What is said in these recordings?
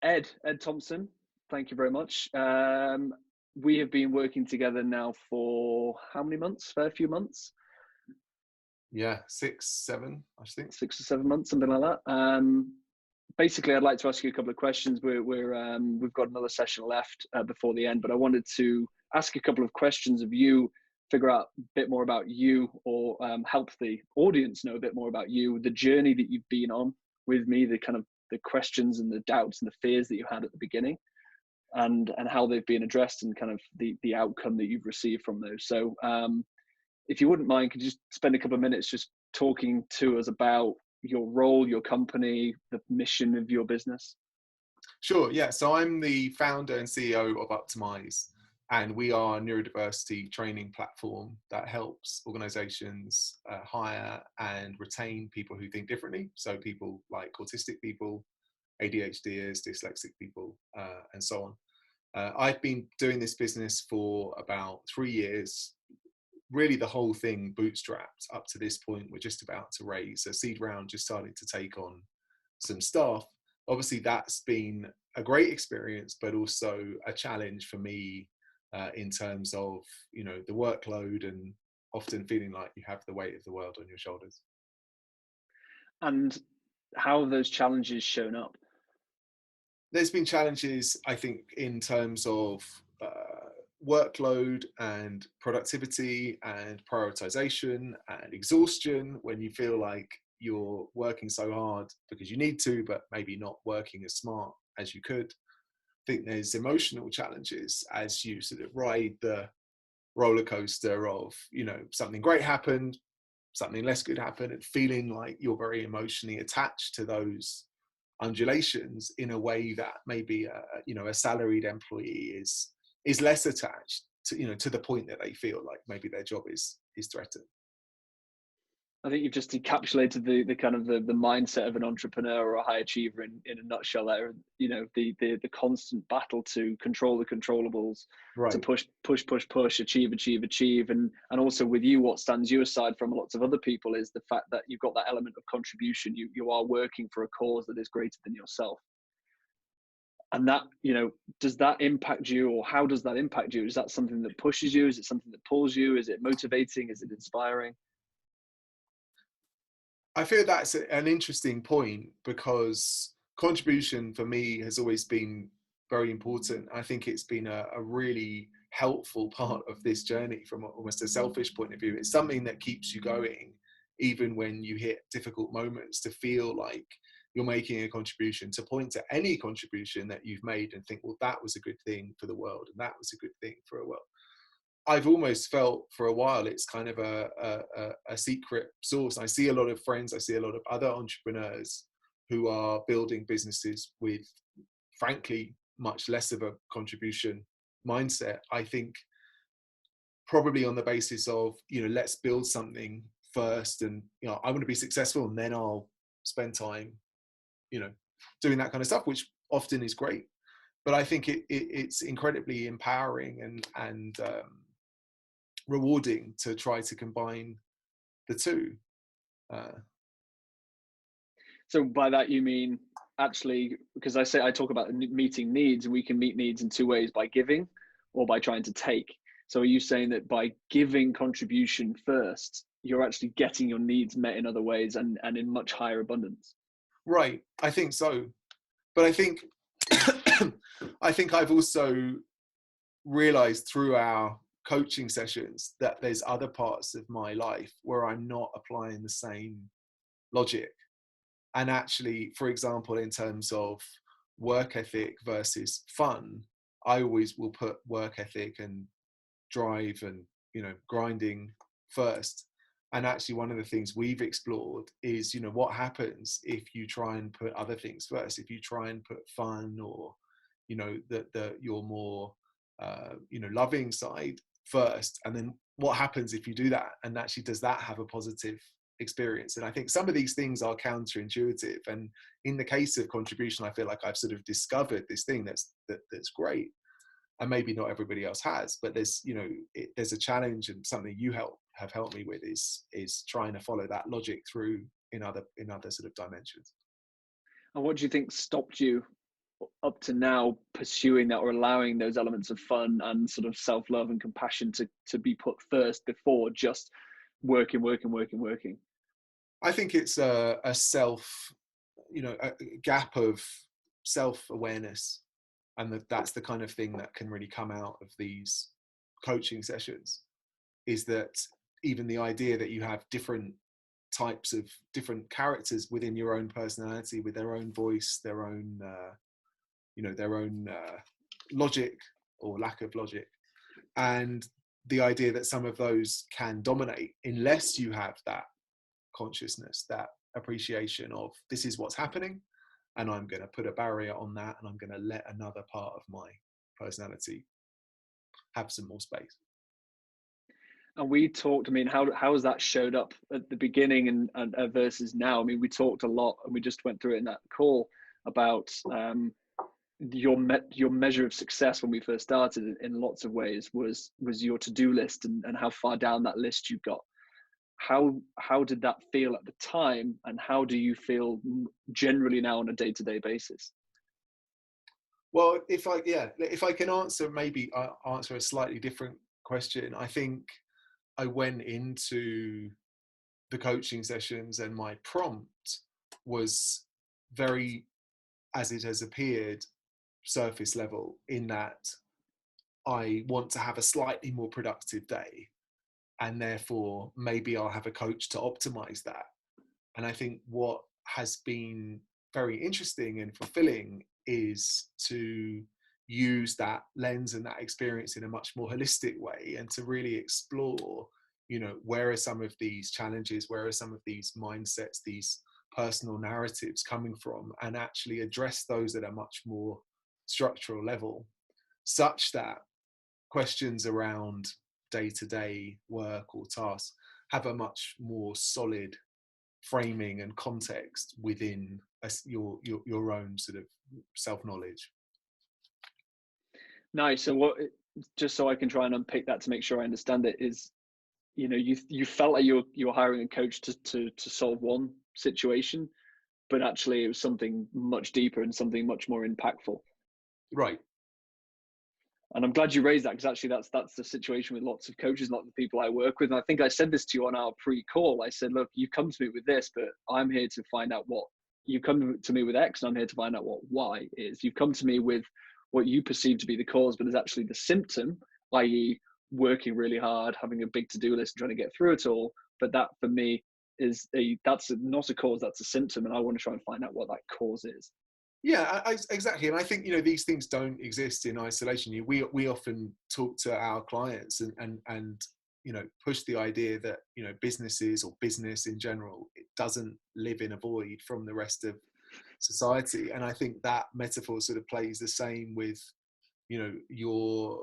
Ed Thompson, thank you very much. We have been working together now for how many months? Fair few months. Yeah, 6, 7, I think. 6 or 7 months, something like that. Basically, I'd like to ask you a couple of questions. We've got another session left before the end, but I wanted to ask a couple of questions of you, figure out a bit more about you, or help the audience know a bit more about you, the journey that you've been on with me, the kind of the questions and the doubts and the fears that you had at the beginning, and how they've been addressed, and kind of the outcome that you've received from those. So if you wouldn't mind, could you just spend a couple of minutes just talking to us about your role, your company, the mission of your business? Sure, yeah. So I'm the founder and CEO of Uptimise, and we are a neurodiversity training platform that helps organizations hire and retain people who think differently. So people like autistic people, ADHDers, dyslexic people, and so on. I've been doing this business for about 3 years. Really, the whole thing bootstrapped up to this point. We're just about to raise a seed round, just starting to take on some staff. Obviously, that's been a great experience, but also a challenge for me in terms of, the workload and often feeling like you have the weight of the world on your shoulders. And how have those challenges shown up? There's been challenges, I think, in terms of workload and productivity and prioritization and exhaustion, when you feel like you're working so hard because you need to, but maybe not working as smart as you could. I think there's emotional challenges as you sort of ride the roller coaster of, something great happened, something less good happened, and feeling like you're very emotionally attached to those undulations in a way that maybe a salaried employee is less attached to, to the point that they feel like maybe their job is threatened. I think you've just encapsulated the kind of the mindset of an entrepreneur or a high achiever in a nutshell. There, the constant battle to control the controllables, to Right. push, achieve, and also with you, what stands you aside from lots of other people is the fact that you've got that element of contribution. You are working for a cause that is greater than yourself, and that, does that impact you, or how does that impact you? Is that something that pushes you? Is it something that pulls you? Is it motivating? Is it inspiring? I feel that's an interesting point, because contribution for me has always been very important. I think it's been a really helpful part of this journey from almost a selfish point of view. It's something that keeps you going, even when you hit difficult moments, to feel like you're making a contribution, to point to any contribution that you've made and think, well, that was a good thing for the world, and that was a good thing for a world. I've almost felt for a while it's kind of a secret source. I see a lot of friends, I see a lot of other entrepreneurs who are building businesses with, frankly, much less of a contribution mindset. I think probably on the basis of, let's build something first, and, I want to be successful, and then I'll spend time, doing that kind of stuff, which often is great. But I think it's incredibly empowering and rewarding to try to combine the two. So by that you mean, actually, because I talk about meeting needs, and we can meet needs in two ways: by giving or by trying to take. So are you saying that by giving contribution first, you're actually getting your needs met in other ways, and in much higher abundance? Right, I think so. But I think I think I've also realized through our coaching sessions that there's other parts of my life where I'm not applying the same logic. And actually, for example, in terms of work ethic versus fun, I always will put work ethic and drive and, grinding first. And actually, one of the things we've explored is, what happens if you try and put other things first, if you try and put fun or, your more, loving side first. And then what happens if you do that? And actually, does that have a positive experience? And I think some of these things are counterintuitive. And in the case of contribution, I feel like I've sort of discovered this thing that's great. And maybe not everybody else has, but there's, there's a challenge, and something you have helped me with is trying to follow that logic through in other sort of dimensions. And what do you think stopped you, up to now pursuing that or allowing those elements of fun and sort of self-love and compassion to be put first before just working? I think it's a self, a gap of self-awareness, and that's the kind of thing that can really come out of these coaching sessions, is that even the idea that you have different types of different characters within your own personality, with their own voice, their own logic or lack of logic, and the idea that some of those can dominate unless you have that consciousness, that appreciation of this is what's happening, and I'm going to put a barrier on that, and I'm going to let another part of my personality have some more space. And we talked, I mean, how has that showed up at the beginning and versus now? I mean, we talked a lot, and we just went through it in that call about your measure of success when we first started in lots of ways was your to-do list and how far down that list you got. How did that feel at the time, and how do you feel generally now on a day-to-day basis? Well, if I can answer a slightly different question. I think I went into the coaching sessions and my prompt was very, as it has appeared, surface level, in that I want to have a slightly more productive day, and therefore maybe I'll have a coach to optimize that. And I think what has been very interesting and fulfilling is to use that lens and that experience in a much more holistic way, and to really explore, where are some of these challenges, where are some of these mindsets, these personal narratives coming from, and actually address those at a much more structural level, such that questions around day-to-day work or tasks have a much more solid framing and context within your own sort of self-knowledge. Nice. So just so I can try and unpick that to make sure I understand it, is, you felt like you were hiring a coach to solve one situation, but actually it was something much deeper and something much more impactful. Right. And I'm glad you raised that, because actually that's the situation with lots of coaches, lots of people I work with. And I think I said this to you on our pre-call. I said, look, you come to me with this, but I'm here to find out what you come to me with X, and I'm here to find out what Y is. You've come to me with what you perceive to be the cause, but is actually the symptom, i.e. working really hard, having a big to-do list and trying to get through it all. But that for me that's not a cause, that's a symptom. And I want to try and find out what that cause is. Yeah, exactly. And I think, these things don't exist in isolation. We often talk to our clients and push the idea that, businesses or business in general, it doesn't live in a void from the rest of society. And I think that metaphor sort of plays the same with, your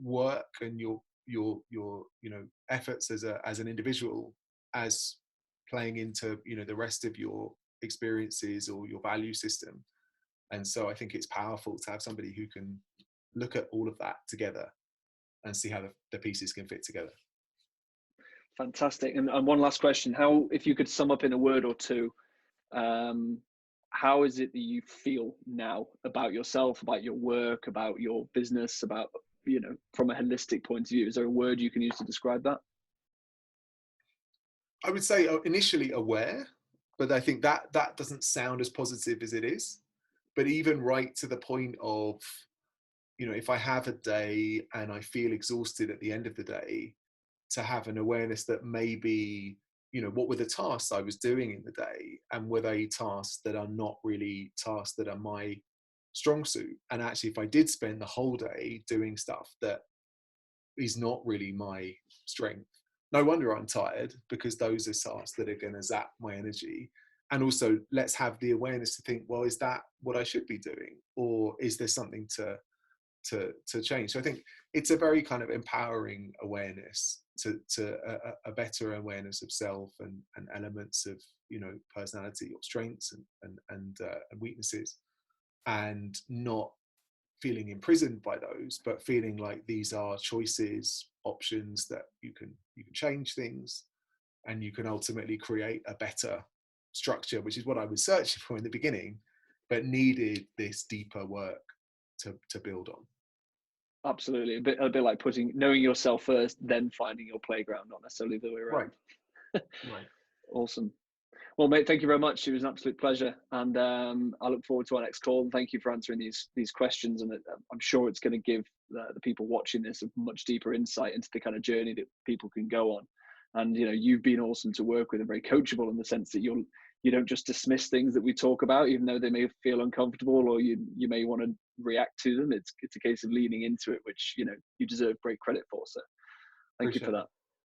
work and your efforts as an individual, as playing into, the rest of your experiences or your value system. And so I think it's powerful to have somebody who can look at all of that together and see how the pieces can fit together. Fantastic. And one last question. How, if you could sum up in a word or two, how is it that you feel now about yourself, about your work, about your business, about, from a holistic point of view? Is there a word you can use to describe that? I would say initially aware, but I think that doesn't sound as positive as it is. But even right to the point of, if I have a day and I feel exhausted at the end of the day, to have an awareness that maybe, what were the tasks I was doing in the day, and were they tasks that are not really tasks that are my strong suit? And actually, if I did spend the whole day doing stuff that is not really my strength, no wonder I'm tired, because those are tasks that are going to zap my energy. And also, let's have the awareness to think, well, is that what I should be doing? Or is there something to change? So I think it's a very kind of empowering awareness to a better awareness of self and elements of, personality or strengths and weaknesses, and not feeling imprisoned by those, but feeling like these are choices, options that you can change things, and you can ultimately create a better structure, which is what I was searching for in the beginning. but needed this deeper work to build on. Absolutely. A bit like knowing yourself first, then finding your playground, not necessarily the way around. Right. Awesome. Well, mate, thank you very much. It was an absolute pleasure. And I look forward to our next call. And thank you for answering these questions. And I'm sure it's going to give the people watching this a much deeper insight into the kind of journey that people can go on. And, you know, you've been awesome to work with and very coachable in the sense that you don't just dismiss things that we talk about, even though they may feel uncomfortable or you may want to react to them. It's a case of leaning into it, which, you know, you deserve great credit for. So thank you for that.